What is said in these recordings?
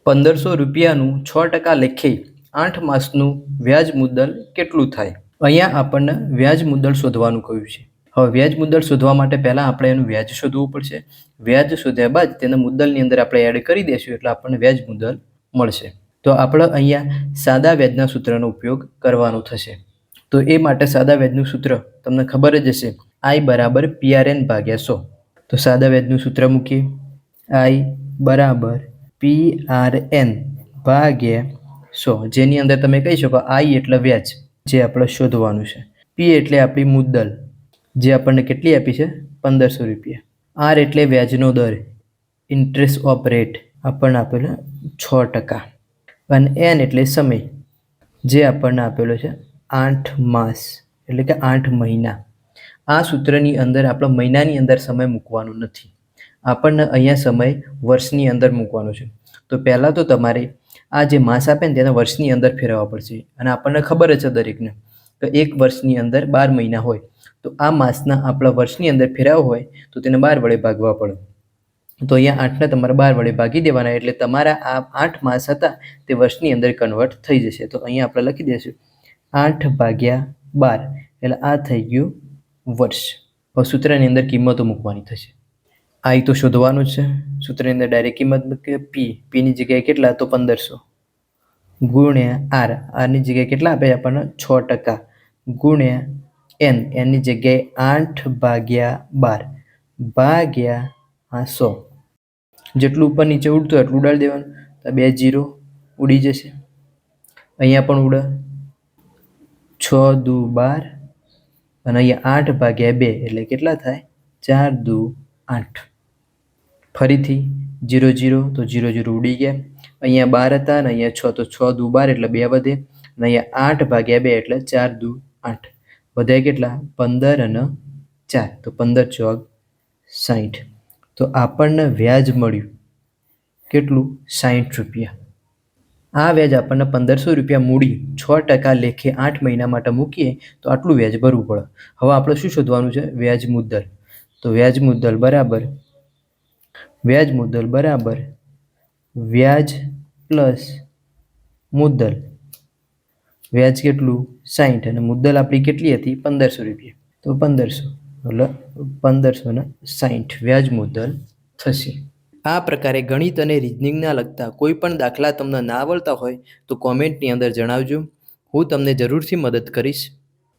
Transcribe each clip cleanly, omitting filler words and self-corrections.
₹1500 6% લેખે 8 માસનું વ્યાજ મુદ્દલ કેટલું થાય? અહીંયા આપણને વ્યાજ મુદ્દલ શોધવાનું કહ્યું છે. હવે વ્યાજ મુદ્દલ શોધવા માટે પહેલાં આપણે એનું વ્યાજ શોધવું પડશે. વ્યાજ શોધ્યા બાદ તેને મુદ્દલની અંદર આપણે એડ કરી દઈશું એટલે આપણને વ્યાજ મુદ્દલ મળશે. તો આપણે અહીંયા સાદા વ્યાજના સૂત્રનો ઉપયોગ કરવાનો થશે. તો એ માટે સાદા વ્યાજનું સૂત્ર તમને ખબર જ હશે, I બરાબર PRN ભાગ્યા 100. તો સાદા વ્યાજનું સૂત્ર મૂકીએ, I બરાબર PRN ભાગ્યા 100, જેની અંદર તમે કહી શકો I એટલે વ્યાજ જે આપણે શોધવાનું છે, P એટલે આપણી મુદ્દલ જે આપણને કેટલી આપી છે ₹1500, R એટલે વ્યાજનો દર ઇન્ટરેસ્ટ ઓફ રેટ આપણને આપેલો 6%, અને N એટલે સમય જે આપણને આપેલો છે 8 માસ એટલે કે 8 મહિના. આ સૂત્રની અંદર આપણે મહિનાની અંદર સમય મૂકવાનો નથી, આપણને અહીંયા સમય વર્ષની અંદર મૂકવાનો છે. તો પહેલાં તો તમારે આ જે માસ આપે ને તેને વર્ષની અંદર ફેરવવા પડશે, અને આપણને ખબર જ છે દરેકને કે એક વર્ષની અંદર 12 મહિના હોય, તો આ માસના આપણા વર્ષની અંદર ફેરવવા હોય તો તેને 12 વડે ભાગવા પડે. તો અહીંયા 8ને તમારે 12 વડે ભાગી દેવાના, એટલે તમારા આ 8 માસ હતા તે વર્ષની અંદર કન્વર્ટ થઈ જશે. તો અહીંયા આપણે લખી દઈશું 8/12, એટલે આ થઈ ગયું વર્ષ. હવે સૂત્રની અંદર કિંમતો મૂકવાની થશે. I તો શોધવાનું જ છે, સૂત્રની અંદર ડાયરેક્ટ કિંમત મૂકીએ. Pની જગ્યાએ કેટલા તો 1500 ગુણ્યા R ની જગ્યાએ કેટલા આપે આપણને 6% ગુણ્યા Nની જગ્યાએ 8/12 ભાગ્યા 100. જેટલું ઉપર નીચે ઉડતું એટલું ઉડાડી દેવાનું. તો 2 0 ઉડી જશે, અહીંયા પણ ઉડે, 6 દુ 12, અને અહીંયા 8/2 એટલે કેટલા થાય 4 દુ 8. ફરીથી 0 0 તો 0 0 ઉડી ગયા, અહીંયા 12 હતા અને અહીંયા 6, તો 6 દુ 12 એટલે 2 વધે, અને અહીંયા 8/2 એટલે 4 દુ 8, વધ્યા કેટલા 15 અને 4, તો 15 ચોક 60. તો આપણને વ્યાજ મળ્યું કેટલું ₹60. આ વ્યાજ આપણને ₹1500 મૂડી 6% લેખે 8 મહિના માટે મૂકીએ તો આટલું વ્યાજ ભરવું પડે. હવે આપણે શું શોધવાનું છે? વ્યાજ મુદ્દલ. તો વ્યાજ મુદ્દલ બરાબર વ્યાજ પ્લસ મુદ્દલ. વ્યાજ કેટલું 60, અને મુદ્દલ આપણી કેટલી હતી ₹1500, તો 1500 એટલે 1560 વ્યાજ મુદ્દલ થશે. આ પ્રકારે ગણિત અને રિઝનિંગના લગતા કોઈ પણ દાખલા તમને ના આવડતા હોય તો કોમેન્ટની અંદર જણાવજો, હું તમને જરૂરથી મદદ કરીશ.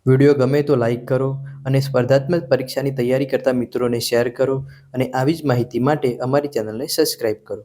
વિડીયો ગમે તો લાઈક કરો, અને સ્પર્ધાત્મક પરીક્ષાની તૈયારી કરતા મિત્રોને શેર કરો, અને આવી જ માહિતી માટે અમારી ચેનલને સબસ્ક્રાઈબ કરો.